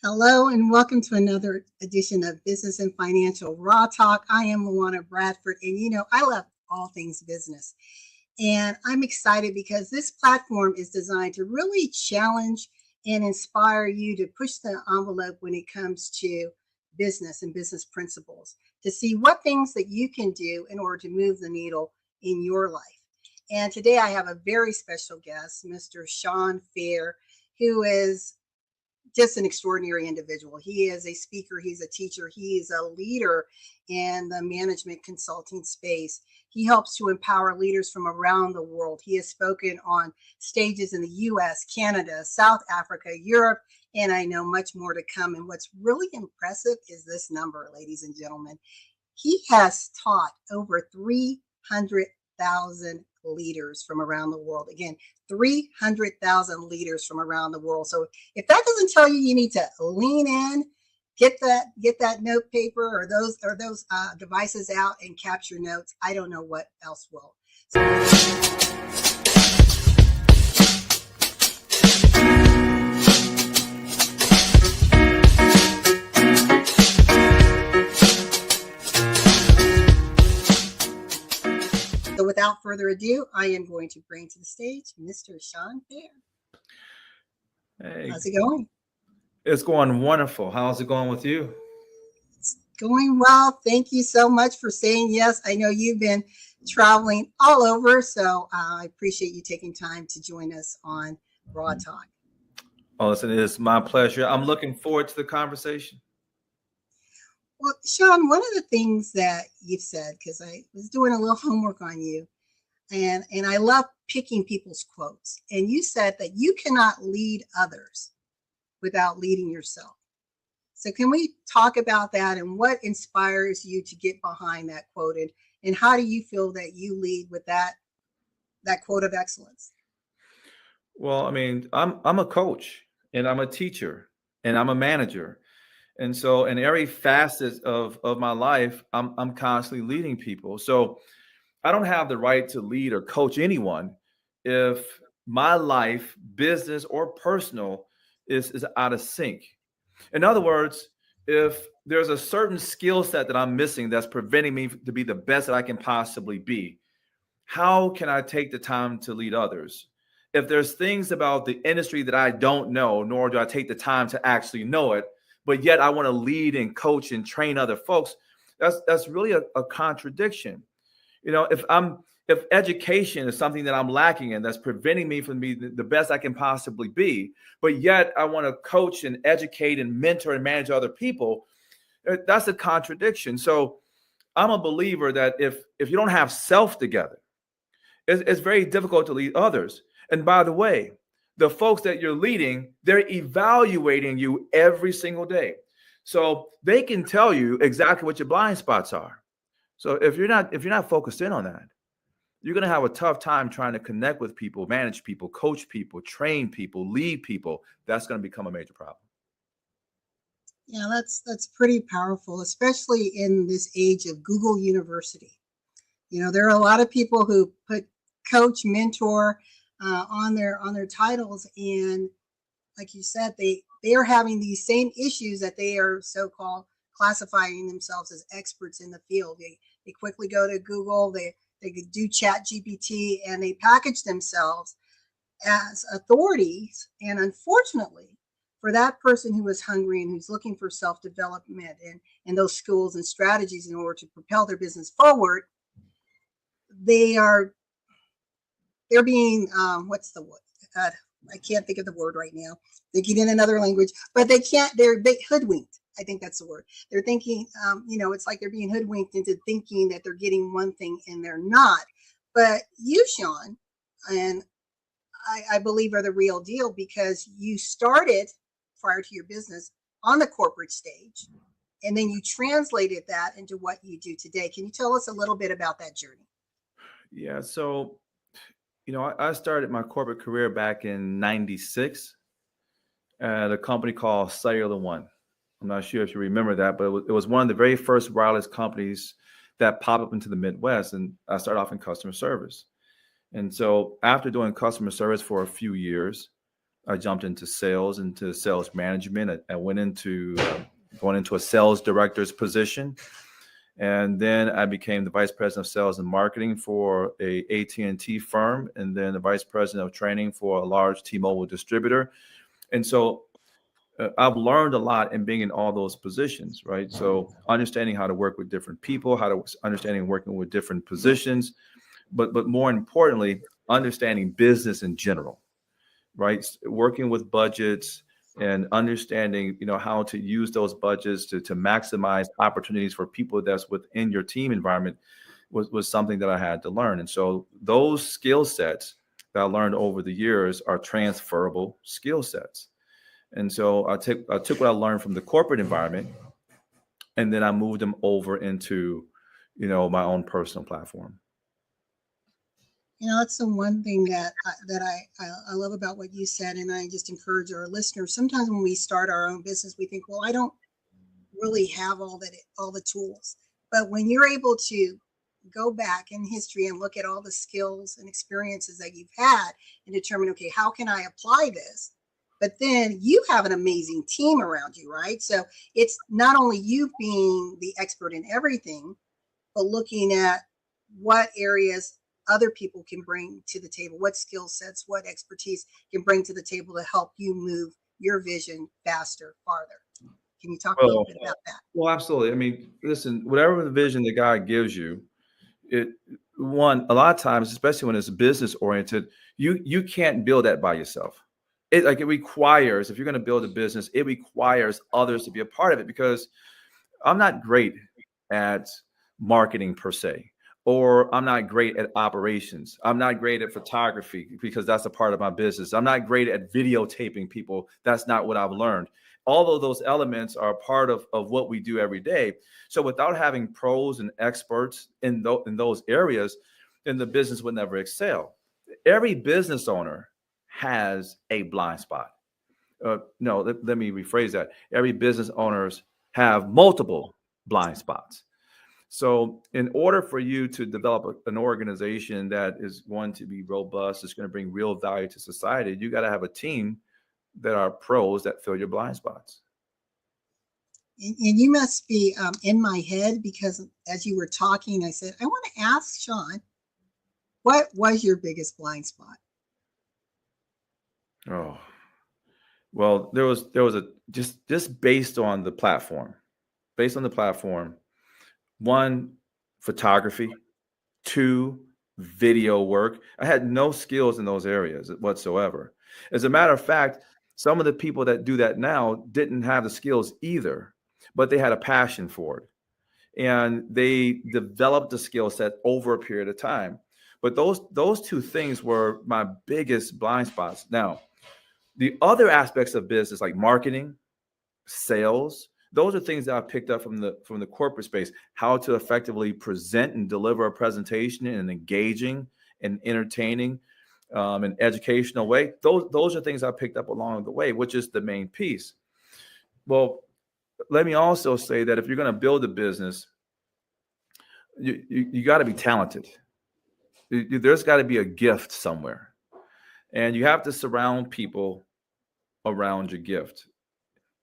Hello and welcome to another edition of Business and Financial Raw Talk. I am LaWanna Bradford, and I love all things business. And I'm excited because this platform is designed to really challenge and inspire you to push the envelope when it comes to business and business principles, to see what things that you can do in order to move the needle in your life. And today I have a very special guest, Mr. Shawn, who is just an extraordinary individual. He is a speaker, he's a teacher, he is a leader in the management consulting space. He helps to empower leaders from around the world. He has spoken on stages in the US, Canada, South Africa, Europe, and I know much more to come. And what's really impressive is this number, ladies and gentlemen. He has taught over 300,000 leaders from around the world. Again, 300,000 leaders from around the world. So if that doesn't tell you, you need to lean in, get that note paper or those devices out and capture notes. I don't know what else will. So without further ado, I am going to bring to the stage Mr. Shawn. Hey, how's it going? It's going wonderful. How's it going with you? It's going well. Thank you so much for saying yes. I know you've been traveling all over, so I appreciate you taking time to join us on Raw Talk. Oh, listen, it is my pleasure. I'm looking forward to the conversation. Well, Shawn, one of the things that you've said, because I was doing a little homework on you, and I love picking people's quotes, and you said that you cannot lead others without leading yourself. So can we talk about that and what inspires you to get behind that quote, and how do you feel that you lead with that quote of excellence? Well, I mean, I'm a coach and I'm a teacher and I'm a manager. And so in every facet of my life, I'm constantly leading people. So I don't have the right to lead or coach anyone if my life, business or personal, is out of sync. In other words, if there's a certain skill set that I'm missing that's preventing me to be the best that I can possibly be, how can I take the time to lead others? If there's things about the industry that I don't know, nor do I take the time to actually know it, but yet I want to lead and coach and train other folks, that's really a contradiction. If education is something that I'm lacking in, that's preventing me from being the best I can possibly be, but yet I want to coach and educate and mentor and manage other people, that's a contradiction. So I'm a believer that if you don't have self together, it's very difficult to lead others. And by the way, the folks that you're leading, they're evaluating you every single day. So they can tell you exactly what your blind spots are. So if you're not focused in on that, you're going to have a tough time trying to connect with people, manage people, coach people, train people, lead people. That's going to become a major problem. Yeah, that's pretty powerful, especially in this age of Google University. There are a lot of people who put coach, mentor on their titles, and like you said, they are having these same issues that they are so-called classifying themselves as experts in the field. They quickly go to Google, they could do Chat GPT, and they package themselves as authorities. And unfortunately, for that person who is hungry and who's looking for self-development and those skills and strategies in order to propel their business forward, they're being what's the word? I can't think of the word right now. They get in another language, but they're hoodwinked. I think that's the word. They're thinking, it's like they're being hoodwinked into thinking that they're getting one thing and they're not. But you, Shawn, and I believe are the real deal, because you started prior to your business on the corporate stage, and then you translated that into what you do today. Can you tell us a little bit about that journey? Yeah. So, I started my corporate career back in '96 at a company called LaWanna. I'm not sure if you remember that, but it was one of the very first wireless companies that popped up into the Midwest. And I started off in customer service. And so after doing customer service for a few years, I jumped into sales, into sales management. I went into going into a sales director's position. And then I became the vice president of sales and marketing for a AT&T firm, and then the vice president of training for a large T-Mobile distributor. And so I've learned a lot in being in all those positions, right? So understanding how to work with different people, how to understanding working with different positions, but more importantly, understanding business in general, right? Working with budgets and understanding, how to use those budgets to maximize opportunities for people that's within your team environment was something that I had to learn. And so those skill sets that I learned over the years are transferable skill sets. And so I took what I learned from the corporate environment, and then I moved them over into, my own personal platform. That's the one thing that I love about what you said, and I just encourage our listeners. Sometimes when we start our own business, we think, well, I don't really have all the tools. But when you're able to go back in history and look at all the skills and experiences that you've had and determine, okay, how can I apply this? But then you have an amazing team around you, right? So it's not only you being the expert in everything, but looking at what areas other people can bring to the table, what skill sets, what expertise can bring to the table to help you move your vision faster, farther. Can you talk a little bit about that? Well, absolutely. I mean, listen, whatever the vision that God gives you, a lot of times, especially when it's business oriented, you can't build that by yourself. It requires, if you're going to build a business, it requires others to be a part of it, because I'm not great at marketing per se, or I'm not great at operations. I'm not great at photography because that's a part of my business. I'm not great at videotaping people. That's not what I've learned. All of those elements are part of what we do every day. So without having pros and experts in those areas, then the business would never excel. Every business owner has a blind spot. No, let me rephrase that. Every business owners have multiple blind spots. So in order for you to develop an organization that is going to be robust, it's going to bring real value to society, you got to have a team that are pros that fill your blind spots. And you must be in my head, because as you were talking, I said, I want to ask Shawn, what was your biggest blind spot? Oh, well, there was a just based on the platform, one, photography, two, video work. I had no skills in those areas whatsoever. As a matter of fact, some of the people that do that now didn't have the skills either, but they had a passion for it. And they developed the skill set over a period of time. But those two things were my biggest blind spots. Now, the other aspects of business, like marketing, sales, those are things that I picked up from the corporate space. How to effectively present and deliver a presentation in an engaging and entertaining and educational way. Those are things I picked up along the way, which is the main piece. Well, let me also say that if you're going to build a business, you got to be talented. There's got to be a gift somewhere, and you have to surround people around your gift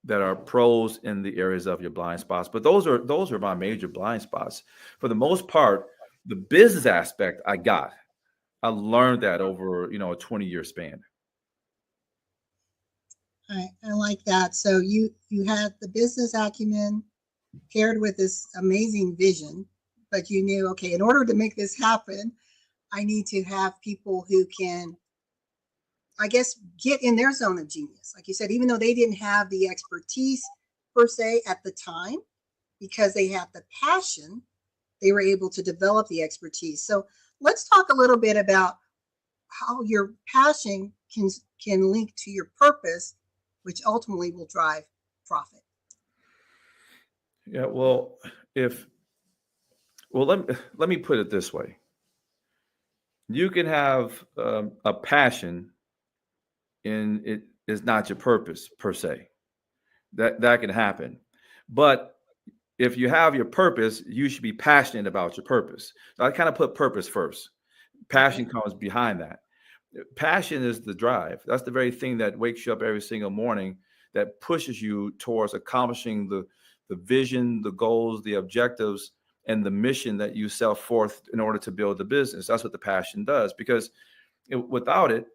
that are pros in the areas of your blind spots. But those are my major blind spots. For the most part, the business aspect I learned that over, a 20-year span. I like that. So you had the business acumen paired with this amazing vision, but you knew, okay, in order to make this happen, I need to have people who can, I guess, get in their zone of genius. Like you said, even though they didn't have the expertise per se at the time, because they had the passion, they were able to develop the expertise. So let's talk a little bit about how your passion can link to your purpose, which ultimately will drive profit. Yeah, well, let me put it this way. You can have a passion, and it is not your purpose per se. That can happen. But if you have your purpose, you should be passionate about your purpose. So I kind of put purpose first. Passion comes behind that. Passion is the drive. That's the very thing that wakes you up every single morning, that pushes you towards accomplishing the vision, the goals, the objectives, and the mission that you set forth in order to build the business. That's what the passion does. Because without it,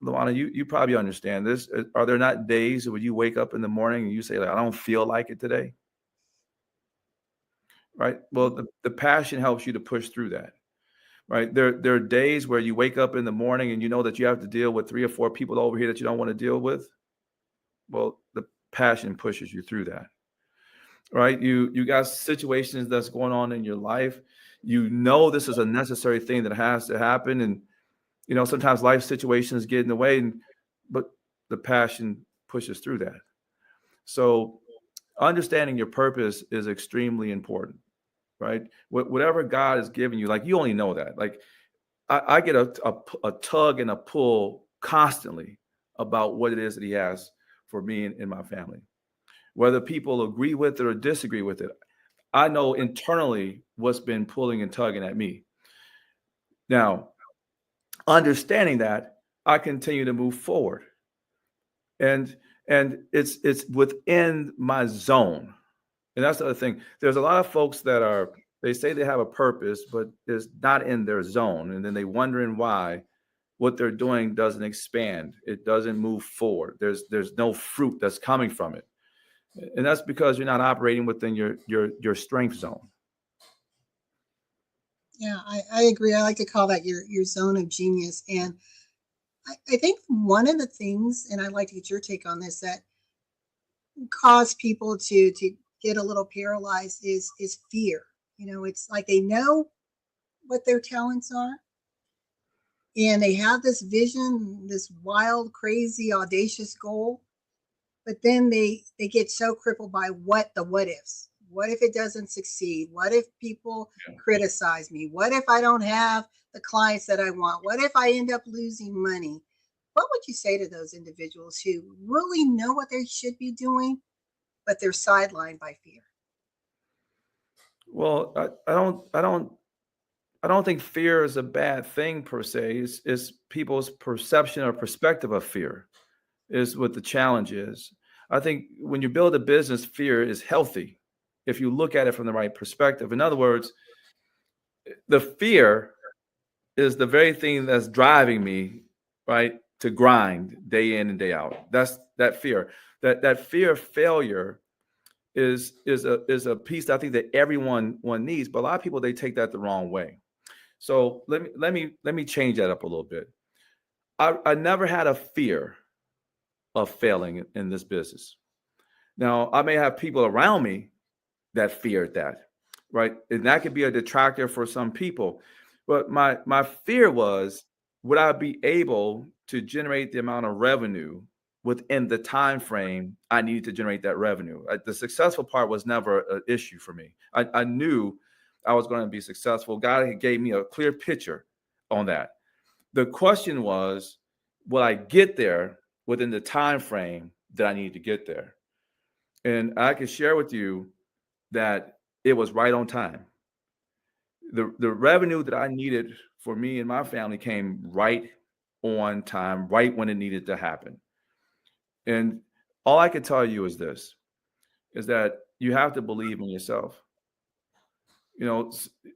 LaWanna, you probably understand this. Are there not days where you wake up in the morning and you say, like, I don't feel like it today? Right. Well, the passion helps you to push through that. Right. There are days where you wake up in the morning and you know that you have to deal with 3 or 4 people over here that you don't want to deal with. Well, the passion pushes you through that. Right. You got situations that's going on in your life. You know this is a necessary thing that has to happen. And sometimes life situations get in the way, but the passion pushes through that. So understanding your purpose is extremely important, right? Whatever God has given you, like, you only know that. Like, I get a tug and a pull constantly about what it is that he has for me and my family. Whether people agree with it or disagree with it, I know internally what's been pulling and tugging at me. Now, understanding that, I continue to move forward. And it's within my zone. And that's the other thing. There's a lot of folks that they say they have a purpose, but it's not in their zone. And then they wondering why what they're doing doesn't expand. It doesn't move forward. There's no fruit that's coming from it. And that's because you're not operating within your strength zone. Yeah, I agree. I like to call that your zone of genius. And I think one of the things, and I'd like to get your take on this, that cause people to get a little paralyzed is fear. It's like they know what their talents are, and they have this vision, this wild, crazy, audacious goal, but then they get so crippled by what ifs. What if it doesn't succeed? What if people criticize me? What if I don't have the clients that I want? What if I end up losing money? What would you say to those individuals who really know what they should be doing, but they're sidelined by fear? Well, I don't think fear is a bad thing per se. It's people's perception or perspective of fear is what the challenge is. I think when you build a business, fear is healthy if you look at it from the right perspective. In other words, the fear is the very thing that's driving me, right, to grind day in and day out. That's that fear. That fear of failure is a piece that I think that everyone needs, but a lot of people, they take that the wrong way. So let me change that up a little bit. I never had a fear of failing in this business. Now, I may have people around me that feared that, right? And that could be a detractor for some people. But my fear was, would I be able to generate the amount of revenue within the time frame I needed to generate that revenue? The successful part was never an issue for me. I knew I was going to be successful. God gave me a clear picture on that. The question was, will I get there within the time frame that I need to get there? And I can share with you that it was right on time. The revenue that I needed for me and my family came right on time, right when it needed to happen. And all I can tell you is this, is that you have to believe in yourself.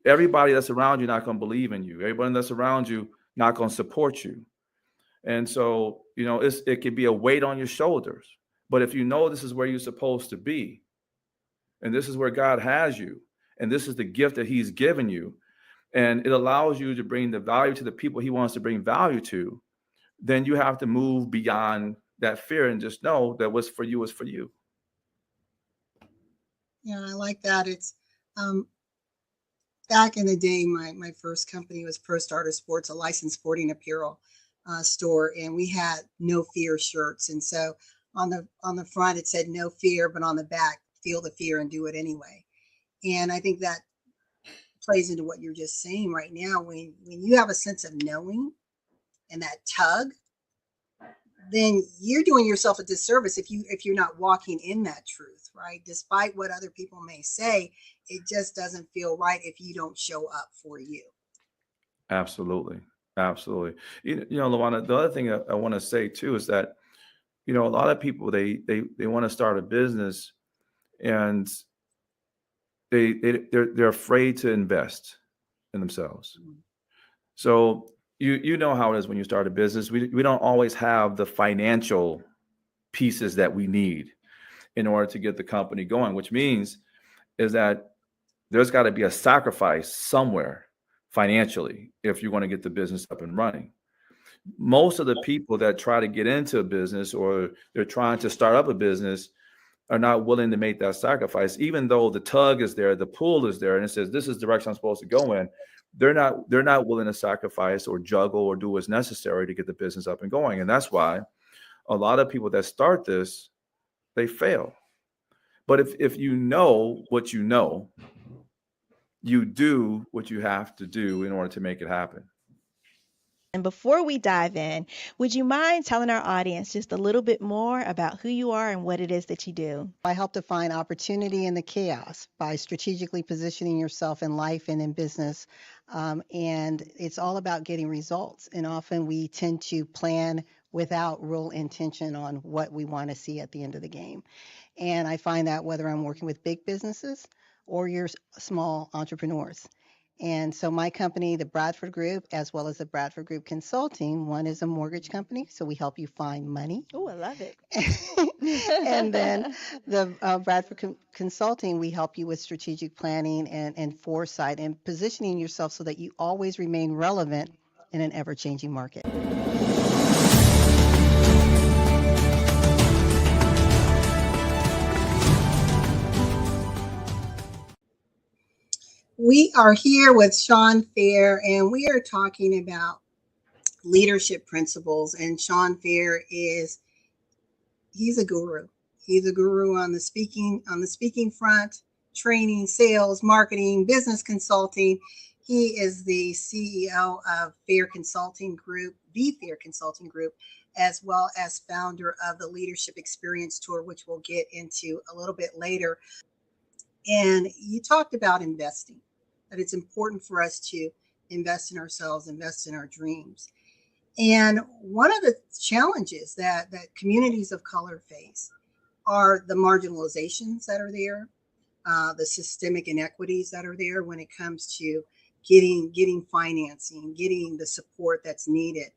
Everybody that's around you not going to believe in you. Everybody that's around you not going to support you. And so, it could be a weight on your shoulders. But if you know this is where you're supposed to be, and this is where God has you, and this is the gift that he's given you, and it allows you to bring the value to the people he wants to bring value to, then you have to move beyond that fear and just know that what's for you is for you. Yeah, I like that. It's um, back in the day, my first company was Pro Starter Sports, a licensed sporting apparel store, and we had no fear shirts. And so on the front it said no fear, but on the back, feel the fear and do it anyway. And I think that plays into what you're just saying right now. When you have a sense of knowing and that tug, then you're doing yourself a disservice if you're not walking in that truth, right? Despite what other people may say, it just doesn't feel right if you don't show up for you. Absolutely. Absolutely. LaWanna, the other thing I want to say too is that, a lot of people, they want to start a business, and they're afraid to invest in themselves. So you know how it is when you start a business. We don't always have the financial pieces that we need in order to get the company going, which means is that there's got to be a sacrifice somewhere financially if you want to get the business up and running. Most of the people that try to get into a business, or they're trying to start up a business, are not willing to make that sacrifice, even though the tug is there, the pull is there, and it says this is the direction I'm supposed to go in. They're not willing to sacrifice or juggle or do what's necessary to get the business up and going. And that's why a lot of people that start this, they fail. But if you know what you know, you do what you have to do in order to make it happen. And before we dive in, would you mind telling our audience just a little bit more about who you are and what it is that you do? I help to find opportunity in the chaos by strategically positioning yourself in life and in business. And it's all about getting results. And often we tend to plan without real intention on what we want to see at the end of the game. And I find that whether I'm working with big businesses or your small entrepreneurs. And so my company, the Bradford Group, as well as the Bradford Group Consulting, one is a mortgage company, so we help you find money. Oh, I love it. And then the Bradford Consulting, we help you with strategic planning and foresight and positioning yourself so that you always remain relevant in an ever-changing market. We are here with Shawn Fair, and we are talking about leadership principles. And Shawn Fair he's a guru. He's a guru on the speaking front, training, sales, marketing, business consulting. He is the CEO of Fair Consulting Group, the Fair Consulting Group, as well as founder of the Leadership Experience Tour, which we'll get into a little bit later. And you talked about investing, that it's important for us to invest in ourselves, invest in our dreams. And one of the challenges that communities of color face are the marginalizations that are there, the systemic inequities that are there when it comes to getting financing, getting the support that's needed.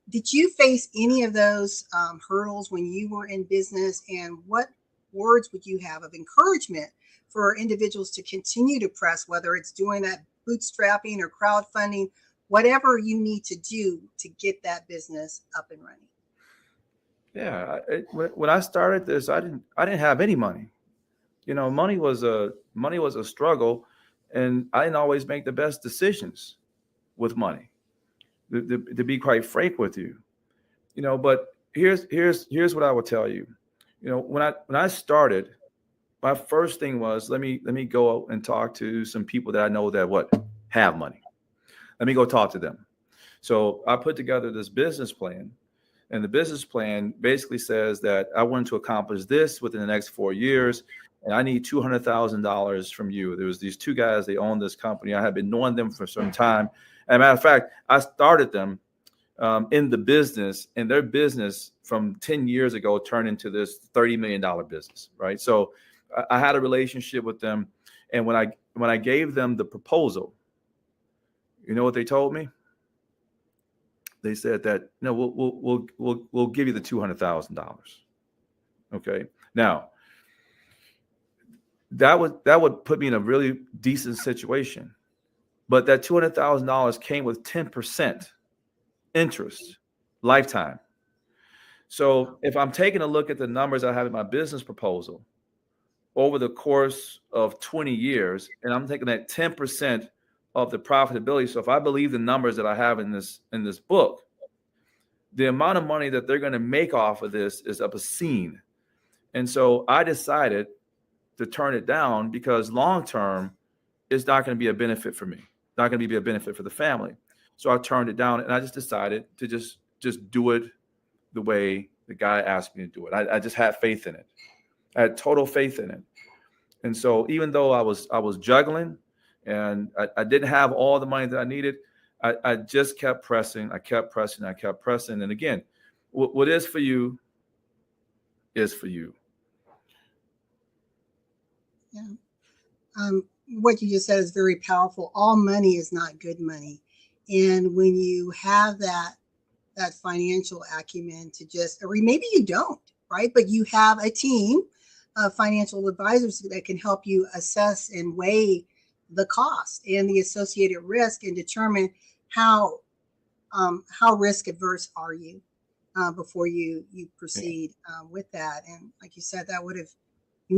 Did you face any of those hurdles when you were in business? And what words would you have of encouragement for individuals to continue to press, whether it's doing that bootstrapping or crowdfunding, whatever you need to do to get that business up and running? Yeah, when I started this, I didn't have any money. Money was a struggle, and I didn't always make the best decisions with money. To be quite frank with you, But here's what I would tell you. When I started, my first thing was let me go and talk to some people that I know that have money. Let me go talk to them. So I put together this business plan, and the business plan basically says that I want to accomplish this within the next 4 years, and I need $200,000 from you. There was these two guys, they owned this company. I had been knowing them for some time. As a matter of fact, I started them in the business, and their business from 10 years ago turned into this $30 million business, right? So I had a relationship with them, and when I gave them the proposal, you know what they told me? They said that no, we'll give you the $200,000. Okay, now that would put me in a really decent situation, but that $200,000 came with 10% interest, lifetime. So if I'm taking a look at the numbers I have in my business proposal over the course of 20 years, and I'm taking that 10% of the profitability. So if I believe the numbers that I have in this book, the amount of money that they're going to make off of this is obscene. And so I decided to turn it down because long term, it's not going to be a benefit for me, not going to be a benefit for the family. So I turned it down, and I just decided to just do it the way the guy asked me to do it. I just had faith in it. I had total faith in it. And so even though I was juggling and I didn't have all the money that I needed, I just kept pressing. I kept pressing. I kept pressing. And again, what is for you is for you. Yeah. What you just said is very powerful. All money is not good money. And when you have that financial acumen to just, or maybe you don't, right? But you have a team of financial advisors that can help you assess and weigh the cost and the associated risk and determine how risk adverse are you before you proceed with that. And like you said, you would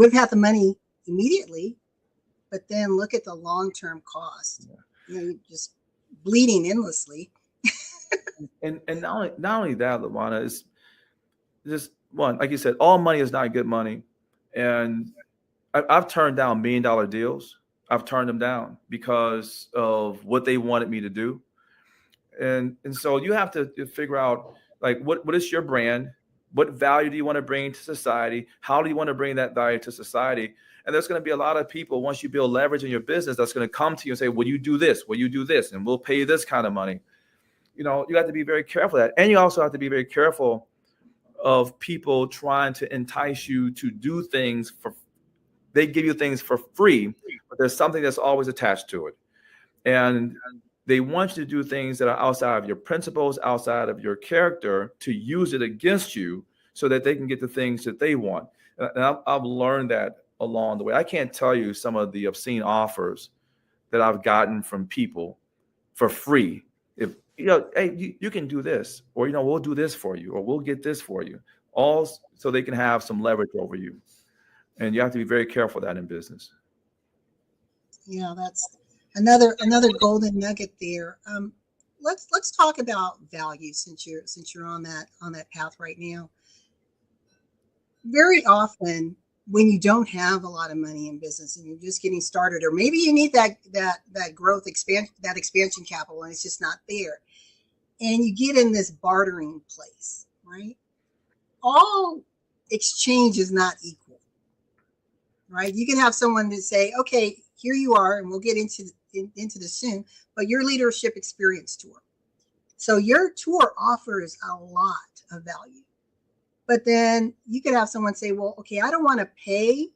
have had the money immediately, but then look at the long-term cost. You're just bleeding endlessly. And not only that, LaWanna, is just one, like you said, all money is not good money. And I've turned down $1 million deals. I've turned them down because of what they wanted me to do. And so you have to figure out, like, what is your brand? What value do you want to bring to society? How do you want to bring that value to society? And there's going to be a lot of people, once you build leverage in your business, that's going to come to you and say, will you do this? Will you do this? And we'll pay you this kind of money. You have to be very careful of that. And you also have to be very careful of people trying to entice you to do things they give you things for free, but there's something that's always attached to it. And they want you to do things that are outside of your principles, outside of your character, to use it against you so that they can get the things that they want. And I've learned that along the way. I can't tell you some of the obscene offers that I've gotten from people for free. If hey, you can do this, or we'll do this for you, or we'll get this for you, all so they can have some leverage over you. And you have to be very careful of that in business. Yeah, that's another golden nugget there. Let's talk about value since you're on that path right now. Very often, when you don't have a lot of money in business and you're just getting started, or maybe you need that growth expansion capital and it's just not there, and you get in this bartering place, right? All exchange is not equal, right? You can have someone to say, okay, here you are, and we'll get into this soon, but your leadership experience tour. So your tour offers a lot of value. But then you could have someone say, well, okay, I don't want to pay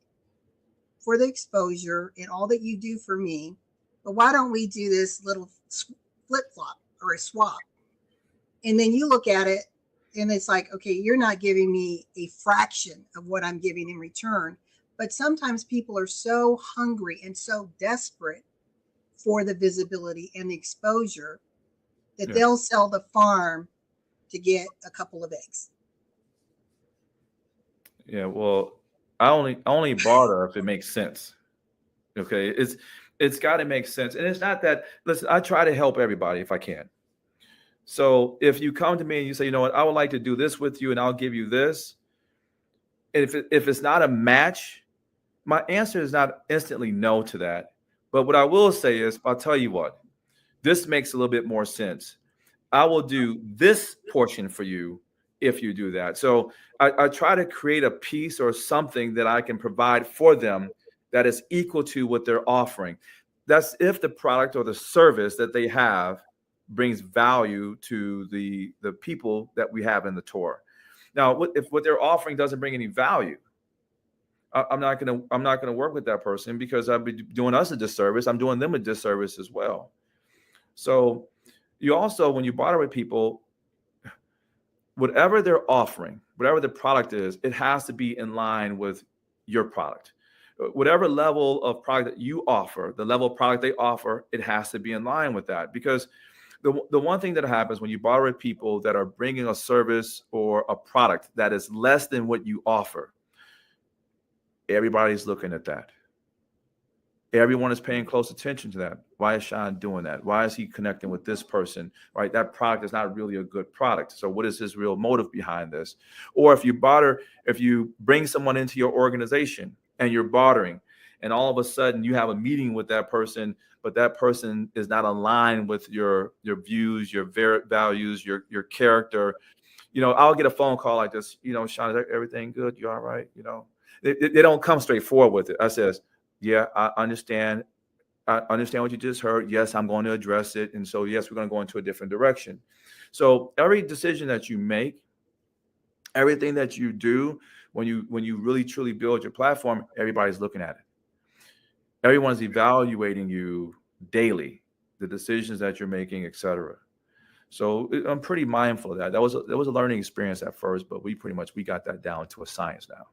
for the exposure and all that you do for me, but why don't we do this little flip-flop or a swap? And then you look at it and it's like, okay, you're not giving me a fraction of what I'm giving in return. But sometimes people are so hungry and so desperate for the visibility and the exposure that they'll sell the farm to get a couple of eggs. Yeah, well, I only barter if it makes sense. Okay, it's got to make sense, and it's not that. Listen, I try to help everybody if I can. So if you come to me and you say, you know what, I would like to do this with you, and I'll give you this. And if it's not a match, my answer is not instantly no to that. But what I will say is, I'll tell you what, this makes a little bit more sense. I will do this portion for you if you do that. So I try to create a piece or something that I can provide for them that is equal to what they're offering. That's if the product or the service that they have brings value to the people that we have in the tour. Now, if what they're offering doesn't bring any value, I'm not gonna work with that person, because I'd be doing us a disservice. I'm doing them a disservice as well. So you also, when you barter with people, whatever they're offering, whatever the product is, it has to be in line with your product. Whatever level of product that you offer, the level of product they offer, it has to be in line with that. Because the one thing that happens when you barter with people that are bringing a service or a product that is less than what you offer, everybody's looking at that. Everyone is paying close attention to that. Why is Shawn doing that? Why is he connecting with this person? Right? That product is not really a good product. So what is his real motive behind this? Or if you bring someone into your organization and you're bartering, and all of a sudden you have a meeting with that person, but that person is not aligned with your views, your values, your character. I'll get a phone call like this, Shawn, is everything good? You all right? They don't come straight forward with it. I says, yeah, I understand. I understand what you just heard. Yes, I'm going to address it. And so, yes, we're going to go into a different direction. So every decision that you make, everything that you do, when you really truly build your platform, everybody's looking at it. Everyone's evaluating you daily, the decisions that you're making, et cetera. So I'm pretty mindful of that. That was a learning experience at first, but we got that down to a science now.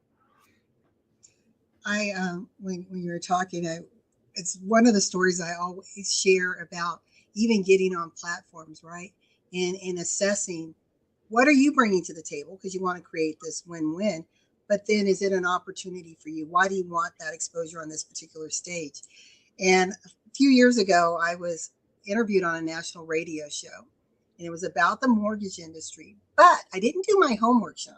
When you were talking, it's one of the stories I always share about even getting on platforms, right? And assessing what are you bringing to the table, because you want to create this win-win. But then, is it an opportunity for you? Why do you want that exposure on this particular stage? And a few years ago, I was interviewed on a national radio show, and it was about the mortgage industry. But I didn't do my homework, Shawn.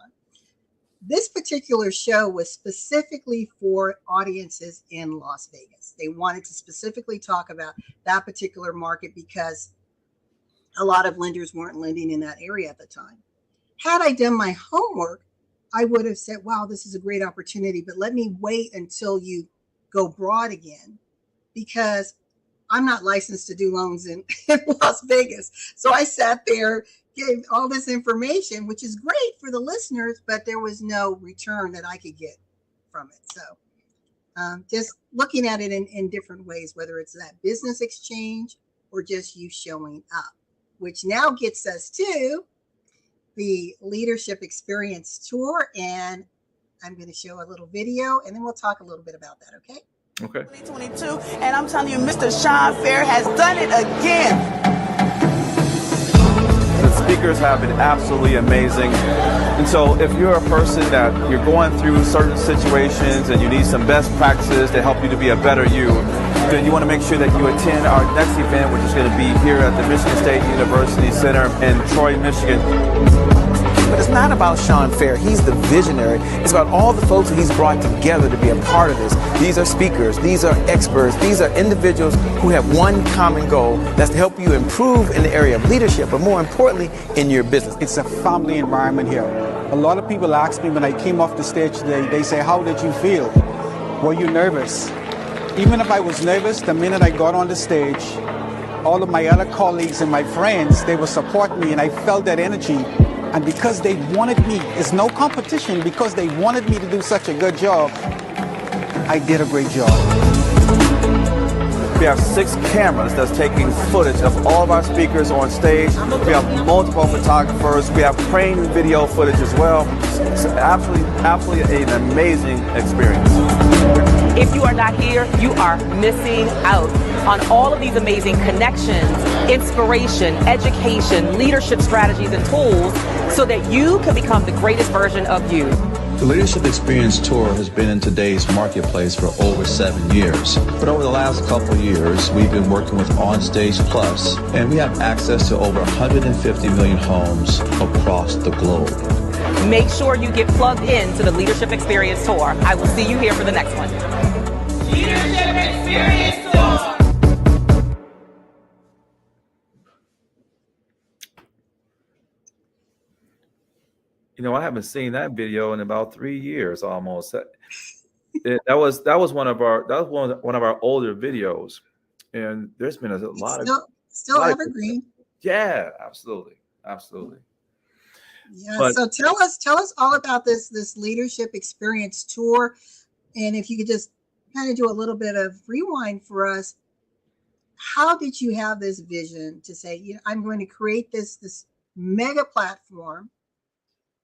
This particular show was specifically for audiences in Las Vegas. They wanted to specifically talk about that particular market because a lot of lenders weren't lending in that area at the time. Had I done my homework, I would have said, wow, this is a great opportunity, but let me wait until you go broad again, because I'm not licensed to do loans in Las Vegas. So I sat there, gave all this information, which is great for the listeners, but there was no return that I could get from it. So just looking at it in different ways, whether it's that business exchange or just you showing up, which now gets us to the Leadership Experience Tour. And I'm going to show a little video, and then we'll talk a little bit about that, okay? Okay. 2022, and I'm telling you, Mr. Shawn Fair has done it again. The speakers have been absolutely amazing. And so if you're a person that you're going through certain situations and you need some best practices to help you to be a better you, then you want to make sure that you attend our next event, which is going to be here at the Michigan State University Center in Troy, Michigan. But it's not about Shawn Fair. He's the visionary. It's about all the folks that he's brought together to be a part of this. These are speakers. These are experts. These are individuals who have one common goal. That's to help you improve in the area of leadership, but more importantly, in your business. It's a family environment here. A lot of people ask me when I came off the stage today, they say, how did you feel? Were you nervous? Even if I was nervous, the minute I got on the stage, all of my other colleagues and my friends, they would support me, and I felt that energy. And because they wanted me, it's no competition, because they wanted me to do such a good job, I did a great job. We have 6 cameras that's taking footage of all of our speakers on stage. We have multiple photographers. We have crane video footage as well. It's absolutely an amazing experience. If you are not here, you are missing out on all of these amazing connections, inspiration, education, leadership strategies, and tools so that you can become the greatest version of you. The Leadership Experience Tour has been in today's marketplace for over 7 years. But over the last couple of years, we've been working with OnStage Plus, and we have access to over 150 million homes across the globe. Make sure you get plugged in to the Leadership Experience Tour. I will see you here for the next one. Leadership Experience Tour! You know, I haven't seen that video in about 3 years almost. That was one of our older videos, and there's been a lot of still evergreen. Yeah, absolutely. Yeah. But, so tell us all about this Leadership Experience Tour, and if you could just kind of do a little bit of rewind for us. How did you have this vision to say, you know, I'm going to create this mega platform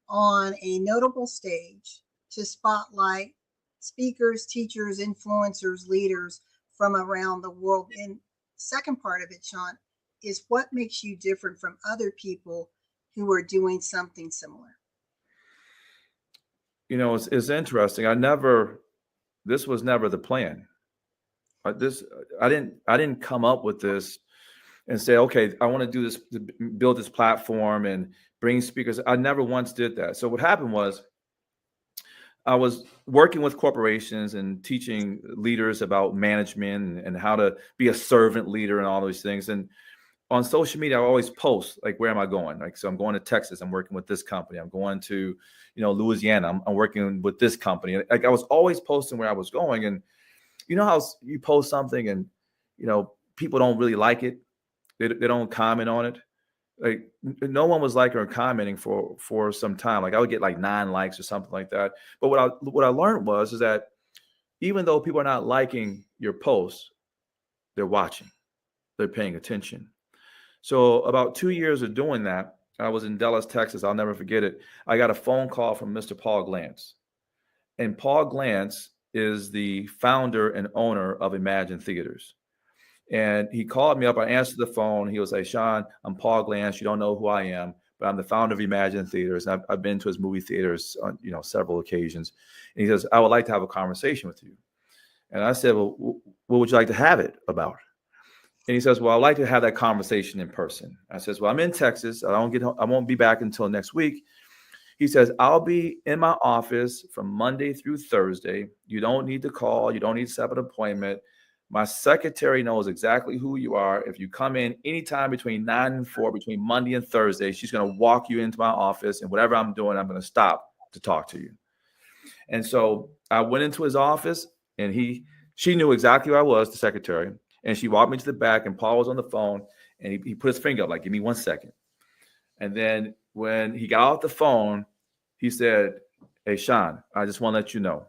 on a notable stage to spotlight speakers, teachers, influencers, leaders from around the world? And second part of it, Shawn, is what makes you different from other people who are doing something similar? You know, it's interesting. This was never the plan. I didn't come up with this and say, okay, I want to do this, to build this platform and bring speakers. I never once did that. So what happened was I was working with corporations and teaching leaders about management and how to be a servant leader and all those things. And on social media, I always post, like, where am I going? Like, so I'm going to Texas, I'm working with this company. I'm going to, Louisiana, I'm working with this company. Like, I was always posting where I was going. And you know how you post something and people don't really like it. They don't comment on it. Like no one was liking or commenting for some time. Like I would get like 9 likes or something like that. But what I learned is that even though people are not liking your posts, they're watching, they're paying attention. So about 2 years of doing that, I was in Dallas, Texas. I'll never forget it. I got a phone call from Mr. Paul Glantz. And Paul Glantz is the founder and owner of Imagine Theaters. And he called me up. I answered the phone. He was like, Shawn, I'm Paul Glantz. You don't know who I am, but I'm the founder of Imagine Theaters. And I've been to his movie theaters on several occasions. And he says, I would like to have a conversation with you. And I said, well, what would you like to have it about? And he says, well, I'd like to have that conversation in person. I says, well, I'm in Texas. I won't be back until next week. He says, I'll be in my office from Monday through Thursday. You don't need to call. You don't need to set up an appointment. My secretary knows exactly who you are. If you come in anytime between 9 and 4, between Monday and Thursday, she's going to walk you into my office, and whatever I'm doing, I'm going to stop to talk to you. And so I went into his office, and she knew exactly who I was, the secretary, and she walked me to the back, and Paul was on the phone, and he put his finger up like, give me 1 second. And then when he got off the phone, he said, hey, Shawn, I just want to let you know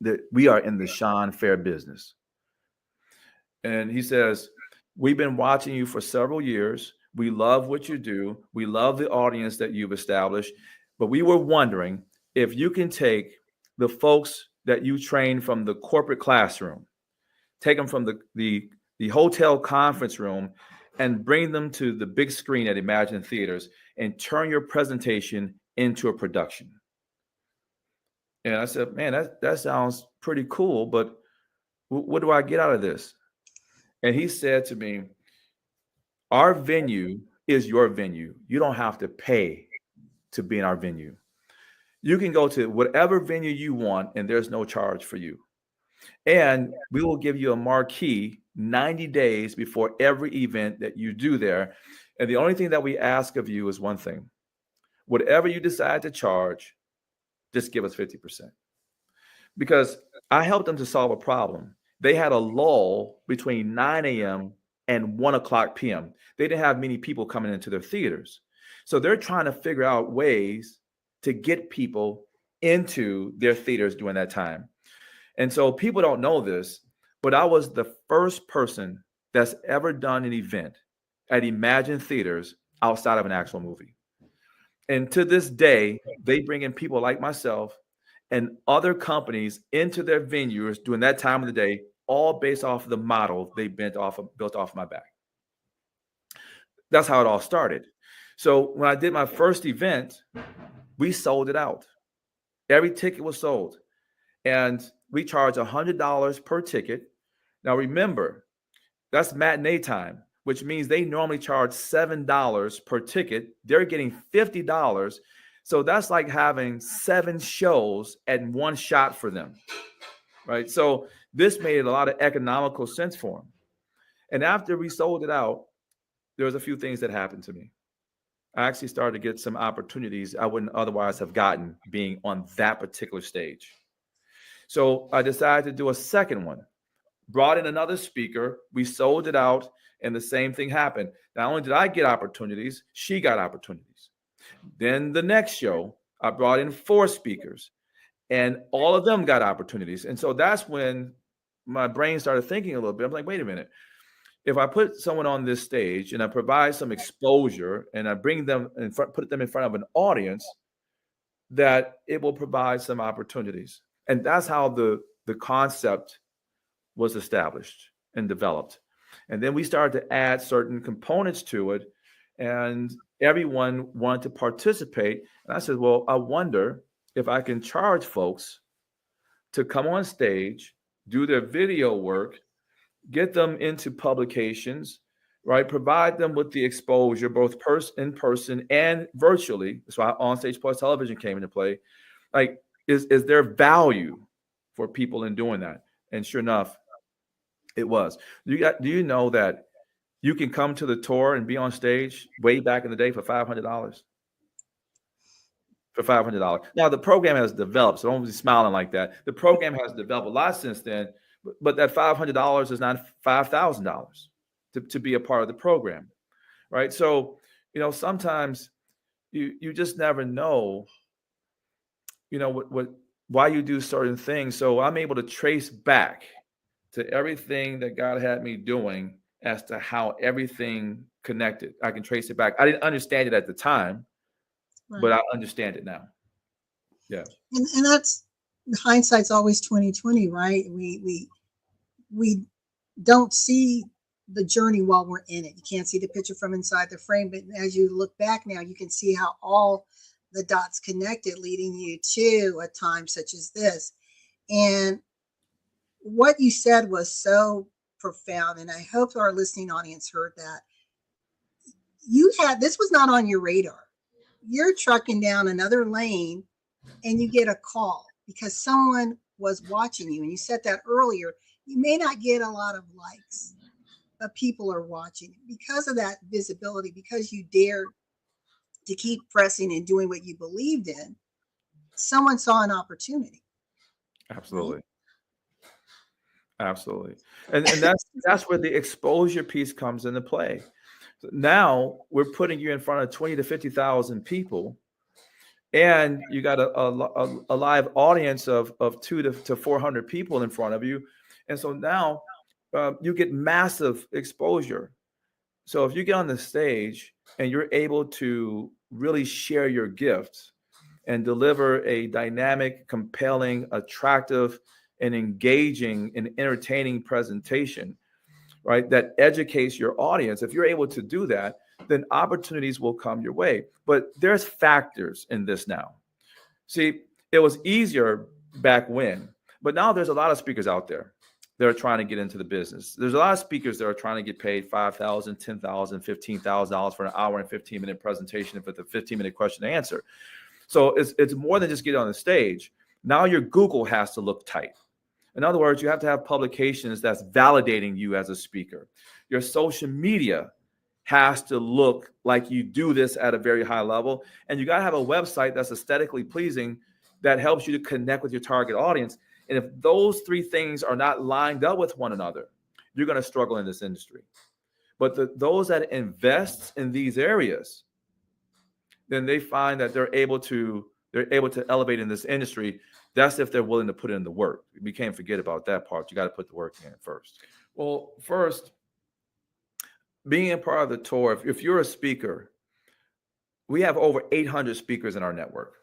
that we are in the Shawn Fair business. And he says, we've been watching you for several years. We love what you do. We love the audience that you've established. But we were wondering if you can take the folks that you train from the corporate classroom, take them from the hotel conference room and bring them to the big screen at Imagine Theaters and turn your presentation into a production. And I said, man, that sounds pretty cool, but what do I get out of this? And he said to me, our venue is your venue. You don't have to pay to be in our venue. You can go to whatever venue you want, and there's no charge for you. And we will give you a marquee 90 days before every event that you do there. And the only thing that we ask of you is one thing. Whatever you decide to charge, just give us 50%. Because I helped them to solve a problem. They had a lull between 9 a.m. and 1 o'clock p.m. They didn't have many people coming into their theaters. So they're trying to figure out ways to get people into their theaters during that time. And so people don't know this, but I was the first person that's ever done an event at Imagine Theaters outside of an actual movie. And to this day, they bring in people like myself and other companies into their venues during that time of the day, all based off of the model they built off of my back. That's how it all started. So when I did my first event, we sold it out. Every ticket was sold. And we charge $100 per ticket. Now remember, that's matinee time, which means they normally charge $7 per ticket. They're getting $50. So that's like having 7 shows at one shot for them, right? So this made a lot of economical sense for them. And after we sold it out, there was a few things that happened to me. I actually started to get some opportunities I wouldn't otherwise have gotten being on that particular stage. So I decided to do a second one, brought in another speaker. We sold it out, and the same thing happened. Not only did I get opportunities, she got opportunities. Then the next show, I brought in 4 speakers, and all of them got opportunities. And so that's when my brain started thinking a little bit. I'm like, wait a minute. If I put someone on this stage and I provide some exposure and I bring them in front, put them in front of an audience, that it will provide some opportunities. And that's how the concept was established and developed. And then we started to add certain components to it, and everyone wanted to participate. And I said, well, I wonder if I can charge folks to come on stage, do their video work, get them into publications, right? Provide them with the exposure, both in person and virtually. That's why Onstage Plus Television came into play. Like, is there value for people in doing that? And sure enough, it was. Do you know that you can come to the tour and be on stage way back in the day for $500? For $500. Now the program has developed, so don't be smiling like that. The program has developed a lot since then, But that $500 is not $5,000 to be a part of the program, right? So, sometimes you just never know, why you do certain things. So I'm able to trace back to everything that God had me doing as to how everything connected. I can trace it back. I didn't understand it at the time, but I understand it now. Yeah. And that's, hindsight's always 2020, right? We don't see the journey while we're in it. You can't see the picture from inside the frame, but as you look back now, you can see how all the dots connected, leading you to a time such as this. And what you said was so profound, and I hope our listening audience heard that. This was not on your radar. You're trucking down another lane and you get a call because someone was watching you. And you said that earlier. You may not get a lot of likes, but people are watching because of that visibility, because you dared to keep pressing and doing what you believed in. Someone saw an opportunity. Absolutely. Right? Absolutely. And that's where the exposure piece comes into play. So now we're putting you in front of 20 to 50,000 people, and you got a live audience of 200 to 400 people in front of you. And so now you get massive exposure. So if you get on the stage and you're able to really share your gifts and deliver a dynamic, compelling, attractive, and engaging and entertaining presentation, right, that educates your audience, if you're able to do that, then opportunities will come your way. But there's factors in this now. See, it was easier back when, but now there's a lot of speakers out there that are trying to get into the business. There's a lot of speakers that are trying to get paid $5,000, $10,000, $15,000 for an hour and 15-minute presentation with a 15-minute question and answer. So it's more than just getting on the stage. Now your Google has to look tight. In other words, you have to have publications that's validating you as a speaker. Your social media has to look like you do this at a very high level. And you got to have a website that's aesthetically pleasing that helps you to connect with your target audience. And if those three things are not lined up with one another, you're going to struggle in this industry. But those that invest in these areas, then they find that they're able to elevate in this industry. That's if they're willing to put in the work. We can't forget about that part. You got to put the work in first. Well, first, being a part of the tour, if you're a speaker, we have over 800 speakers in our network.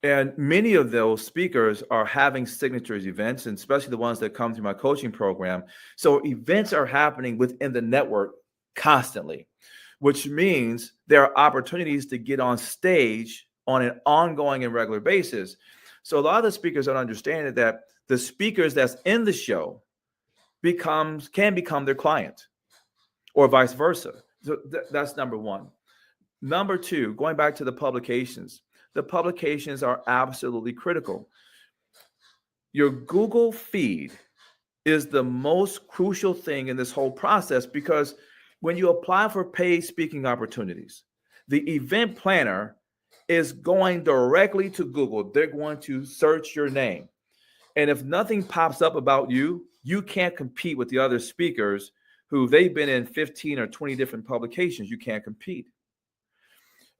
And many of those speakers are having signatures events, and especially the ones that come through my coaching program. So events are happening within the network constantly, which means there are opportunities to get on stage on an ongoing and regular basis. So a lot of the speakers don't understand that the speakers that's in the show can become their client, or vice versa. So that's number one. Number two, going back to the publications are absolutely critical. Your Google feed is the most crucial thing in this whole process, because when you apply for paid speaking opportunities, the event planner is going directly to Google. They're going to search your name. And if nothing pops up about you, you can't compete with the other speakers who they've been in 15 or 20 different publications. You can't compete.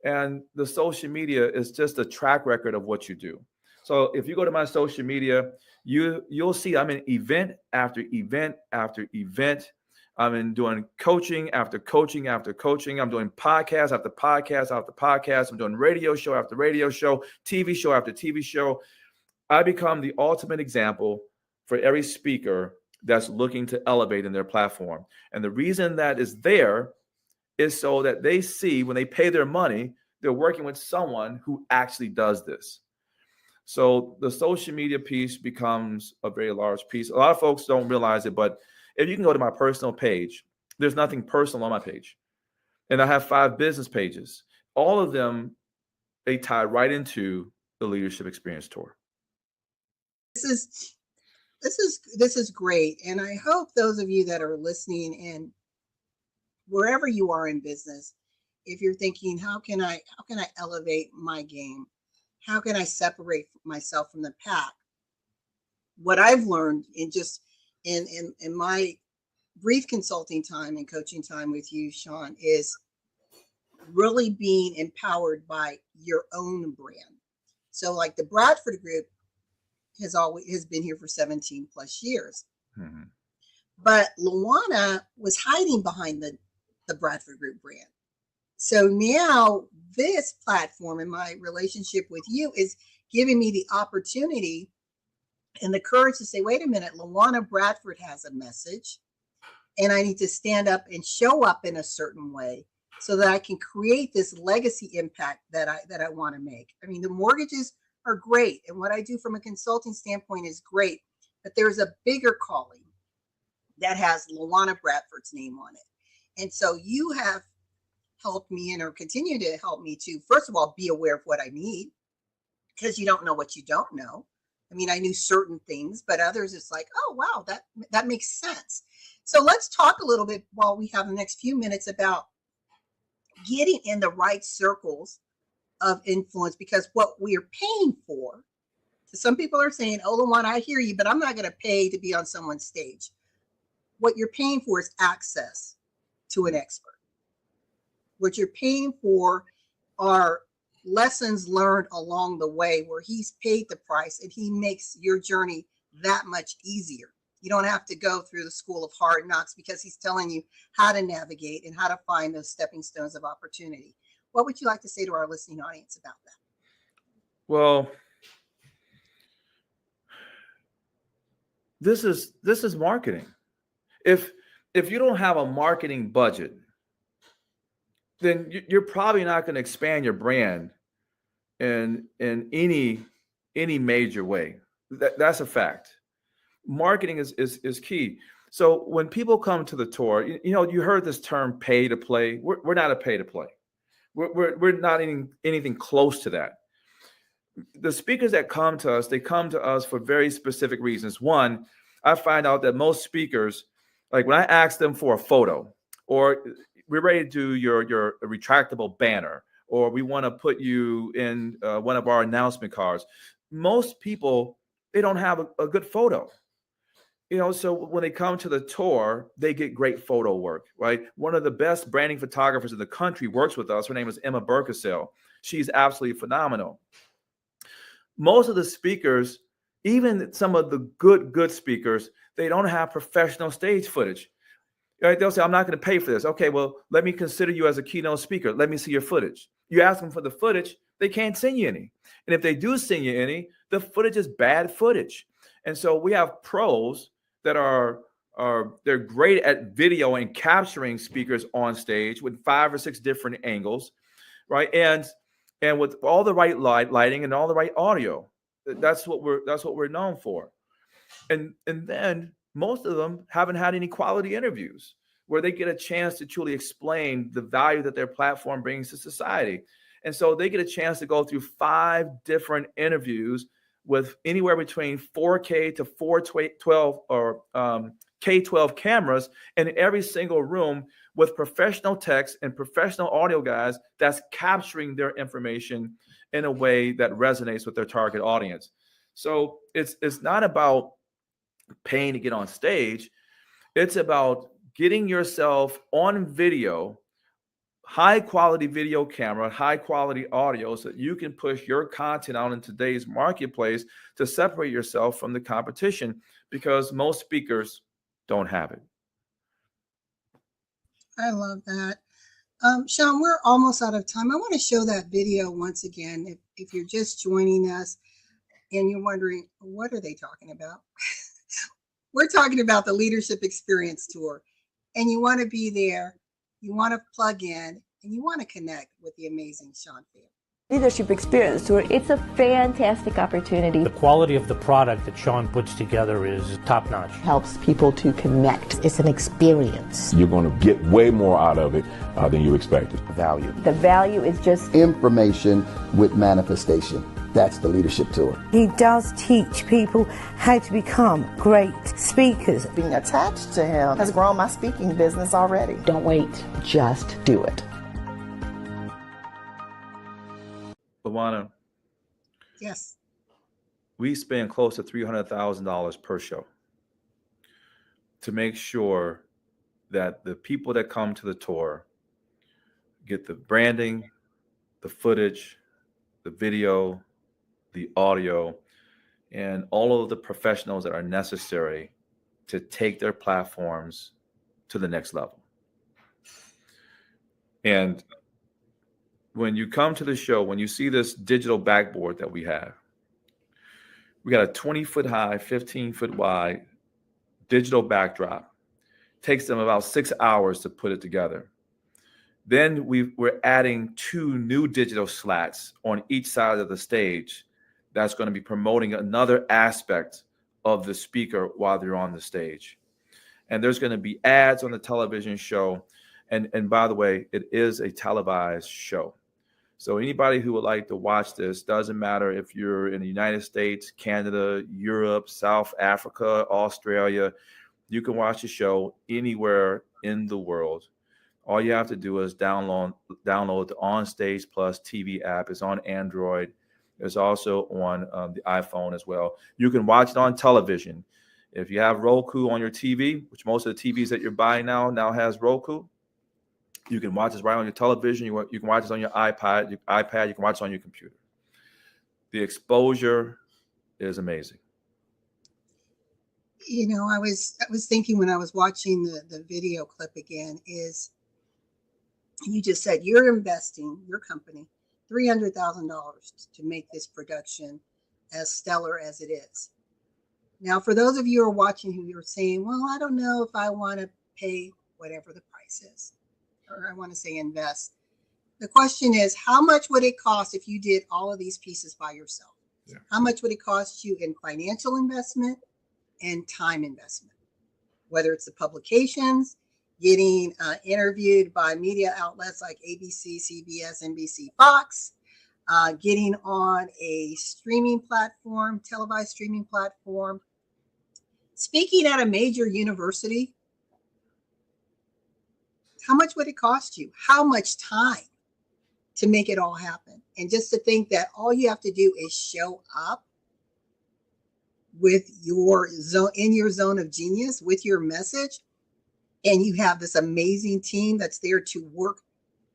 And the social media is just a track record of what you do. So if you go to my social media, you'll see I'm in event after event after event. I'm doing coaching after coaching after coaching. I'm doing podcast after podcast after podcast. I'm doing radio show after radio show, TV show after TV show. I become the ultimate example for every speaker that's looking to elevate in their platform. And the reason that is there is so that they see when they pay their money, they're working with someone who actually does this. So the social media piece becomes a very large piece. A lot of folks don't realize it, but if you can go to my personal page, there's nothing personal on my page. And I have 5 business pages. All of them, they tie right into the Leadership Experience Tour. This is great. And I hope those of you that are listening, and wherever you are in business, if you're thinking, how can I elevate my game? How can I separate myself from the pack? what I've learned in my brief consulting time and coaching time with you, Shawn, is really being empowered by your own brand. So like the Bradford group has been here for 17 plus years. Mm-hmm. But LaWanna was hiding behind the Bradford group brand. So now this platform and my relationship with you is giving me the opportunity and the courage to say, wait a minute, LaWanna Bradford has a message, and I need to stand up and show up in a certain way so that I can create this legacy impact that I want to make. I mean, the mortgages are great, and what I do from a consulting standpoint is great, but there's a bigger calling that has LaWanna Bradford's name on it. And so you have helped me or continue to help me to, first of all, be aware of what I need, because you don't know what you don't know. I mean, I knew certain things, but others it's like, oh, wow, that makes sense. So let's talk a little bit while we have the next few minutes about getting in the right circles of influence, because what we're paying for, some people are saying, oh, LaWanna, I hear you, but I'm not going to pay to be on someone's stage. What you're paying for is access to an expert. What you're paying for are lessons learned along the way where he's paid the price and he makes your journey that much easier. You don't have to go through the school of hard knocks because he's telling you how to navigate and how to find those stepping stones of opportunity. What would you like to say to our listening audience about that? Well, this is marketing. If you don't have a marketing budget, then you're probably not going to expand your brand in any major way. That's a fact. Marketing is key. So when people come to the tour, you heard this term pay to play. We're not a pay to play. We're not anything close to that. The speakers that come to us, they come to us for very specific reasons. One, I find out that most speakers, like when I ask them for a photo, or we're ready to do your retractable banner, or we want to put you in one of our announcement cards, most people, they don't have a good photo. So when they come to the tour, they get great photo work, right? One of the best branding photographers in the country works with us. Her name is Emma Burkesell. She's absolutely phenomenal. Most of the speakers, even some of the good speakers, they don't have professional stage footage. Right? They'll say, I'm not going to pay for this. Okay, well, let me consider you as a keynote speaker. Let me see your footage. You ask them for the footage, they can't send you any. And if they do send you any, the footage is bad footage. And so we have pros that they're great at video and capturing speakers on stage with 5 or 6 different angles, right? And with all the right lighting and all the right audio. That's what we're known for. And then most of them haven't had any quality interviews where they get a chance to truly explain the value that their platform brings to society. And so they get a chance to go through 5 different interviews with anywhere between 4K to 412 or K12 cameras in every single room with professional text and professional audio guys that's capturing their information in a way that resonates with their target audience. So it's not about paying to get on stage. It's about getting yourself on video, high quality video camera, high quality audio, so that you can push your content out in today's marketplace to separate yourself from the competition, because most speakers don't have it. I love that. Shawn, we're almost out of time. I want to show that video once again. If you're just joining us and you're wondering, what are they talking about? We're talking about the Leadership Experience Tour, and you want to be there, you want to plug in, and you want to connect with the amazing Shawn Fair. Leadership Experience Tour, it's a fantastic opportunity. The quality of the product that Shawn puts together is top-notch. Helps people to connect. It's an experience. You're going to get way more out of it than you expected. Value. The value is just information with manifestation. That's the Leadership Tour. He does teach people how to become great speakers. Being attached to him has grown my speaking business already. Don't wait, just do it. LaWanna. Yes. we spend close to $300,000 per show to make sure that the people that come to the tour get the branding, the footage, the video, the audio, and all of the professionals that are necessary to take their platforms to the next level. And when you come to the show, when you see this digital backboard that we got a 20-foot high, 15-foot wide digital backdrop. Takes them about 6 hours to put it together. Then we're adding 2 new digital slats on each side of the stage that's going to be promoting another aspect of the speaker while they're on the stage. And there's going to be ads on the television show. And by the way, it is a televised show. So anybody who would like to watch this, doesn't matter if you're in the United States, Canada, Europe, South Africa, Australia, you can watch the show anywhere in the world. All you have to do is download the OnStage Plus TV app. It's on Android. It's also on the iPhone as well. You can watch it on television. If you have Roku on your TV, which most of the TVs that you're buying now has Roku, you can watch this right on your television. You can watch this on your iPad. You can watch it on your computer. The exposure is amazing. You know, I was thinking when I was watching the video clip again, is you just said you're investing, your company, $300,000 to make this production as stellar as it is. Now, for those of you who are watching who are saying, well, I don't know if I want to pay whatever the price is, or I want to say invest. The question is, how much would it cost if you did all of these pieces by yourself? Yeah. How much would it cost you in financial investment and time investment? Whether it's the publications, getting interviewed by media outlets like ABC, CBS, NBC, Fox, getting on a streaming platform, televised streaming platform, speaking at a major university. How much would it cost you? How much time to make it all happen? And just to think that all you have to do is show up with your zone, in your zone of genius, with your message, and you have this amazing team that's there to work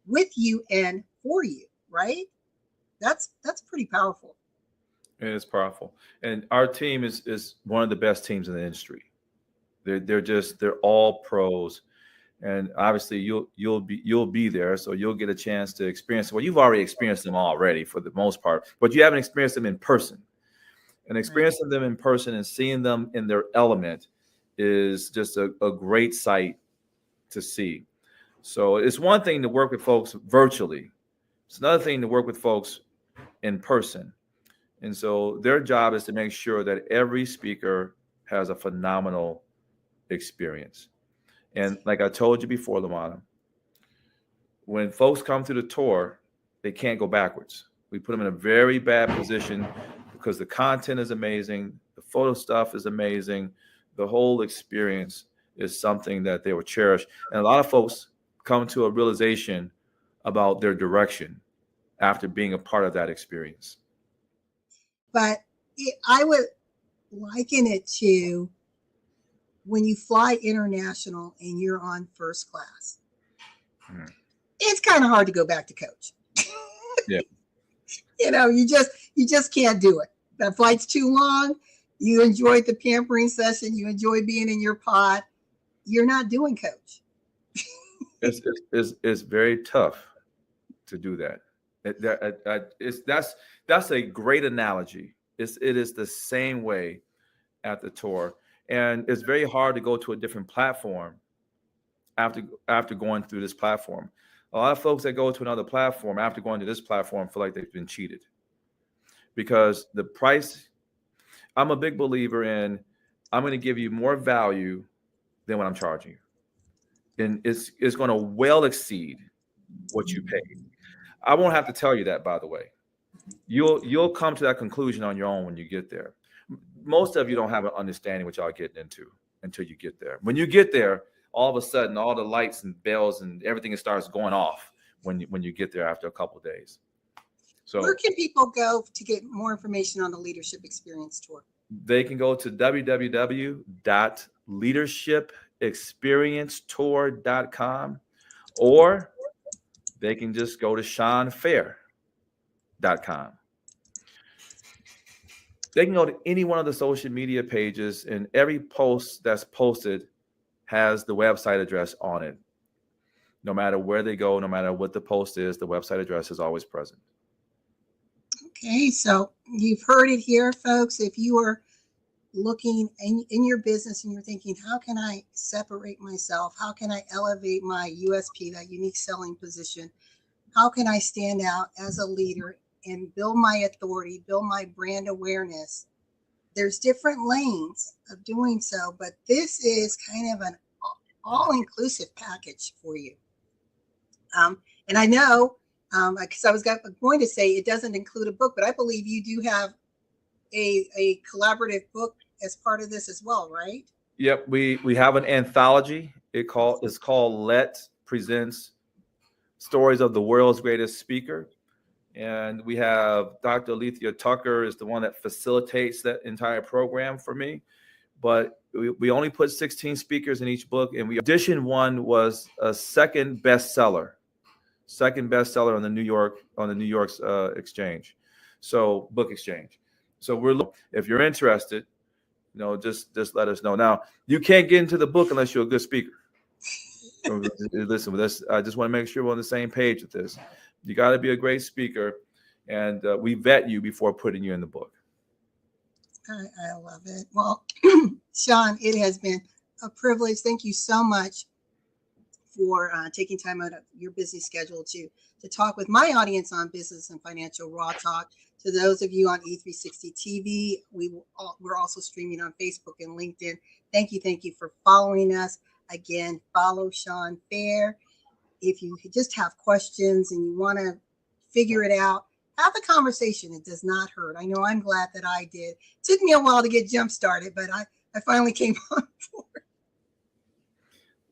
with you and for you, right? That's pretty powerful. It is powerful. And our team is one of the best teams in the industry. They're all pros. And obviously you'll be there, so you'll get a chance to experience. Well, you've already experienced them already for the most part, but you haven't experienced them in person. And experiencing them in person and seeing them in their element is just a great sight to see. So it's one thing to work with folks virtually. It's another thing to work with folks in person. And so their job is to make sure that every speaker has a phenomenal experience. And like I told you before, LaWanna, when folks come to the tour, they can't go backwards. We put them in a very bad position because the content is amazing. The photo stuff is amazing. The whole experience is something that they will cherish. And a lot of folks come to a realization about their direction after being a part of that experience. But I would liken it to when you fly international and you're on first class. It's kind of hard to go back to coach. Yeah. You know, you just can't do it. That flight's too long. You enjoyed the pampering session. You enjoy being in your pod. You're not doing coach. It's very tough to do that. That's a great analogy. It is the same way at the tour. And it's very hard to go to a different platform after going through this platform. A lot of folks that go to another platform after going to this platform feel like they've been cheated because the price. I'm a big believer in I'm going to give you more value than what I'm charging you, and it's going to well exceed what you paid. I won't have to tell you that, by the way. You'll come to that conclusion on your own when you get there. Most of you don't have an understanding what y'all getting into until you get there. When you get there, all of a sudden, all the lights and bells and everything starts going off when you get there after a couple of days. So where can people go to get more information on the Leadership Experience Tour? they can go to www.leadershipexperiencetour.com, or they can just go to ShawnFair.com. They can go to any one of the social media pages, and every post that's posted has the website address on it. No matter where they go, no matter what the post is, the website address is always present. Okay, so you've heard it here, folks. If you are looking in your business and you're thinking, how can I separate myself? How can I elevate my USP, that unique selling position? How can I stand out as a leader and build my authority, build my brand awareness? There's different lanes of doing so, but this is kind of an all-inclusive package for you. And I know, because I was going to say it doesn't include a book, but I believe you do have a collaborative book as part of this as well, right? Yep, we have an anthology. It's called Let Presents Stories of the World's Greatest Speaker. And we have Dr. Alethea Tucker is the one that facilitates that entire program for me. But we only put 16 speakers in each book, and edition 1 was a second bestseller on the New York's exchange, so book exchange. So if you're interested, just let us know. Now, you can't get into the book unless you're a good speaker. Listen, I just want to make sure we're on the same page with this. You got to be a great speaker, and we vet you before putting you in the book. I love it. Well, Shawn, it has been a privilege. Thank you so much for taking time out of your busy schedule to talk with my audience on Business and Financial Raw Talk. To those of you on E360 TV, we're also streaming on Facebook and LinkedIn. Thank you for following us. Again, follow Shawn Fair. If you just have questions and you want to figure it out, have a conversation. It does not hurt. I know I'm glad that I did. It took me a while to get jump started, but I finally came on board.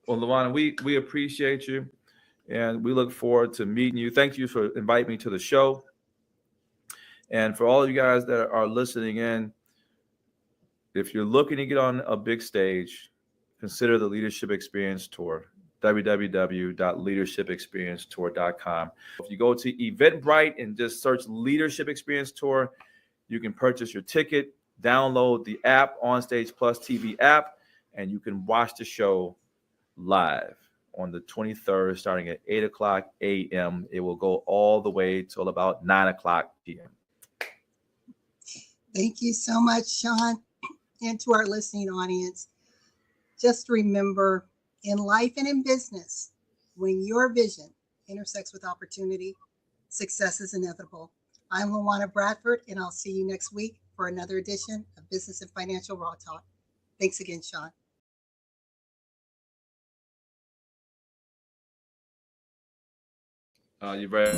Well, LaWanna, we appreciate you, and we look forward to meeting you. Thank you for inviting me to the show. And for all of you guys that are listening in, if you're looking to get on a big stage, consider the Leadership Experience Tour, www.leadershipexperiencetour.com. If you go to Eventbrite and just search Leadership Experience Tour, you can purchase your ticket, download the app, OnStage Plus TV app, and you can watch the show live on the 23rd, starting at 8:00 a.m. It will go all the way till about 9:00 p.m. Thank you so much, Shawn. And to our listening audience, just remember, in life and in business, when your vision intersects with opportunity, success is inevitable. I'm LaWanna Bradford, and I'll see you next week for another edition of Business and Financial Raw Talk. Thanks again, Shawn. You're very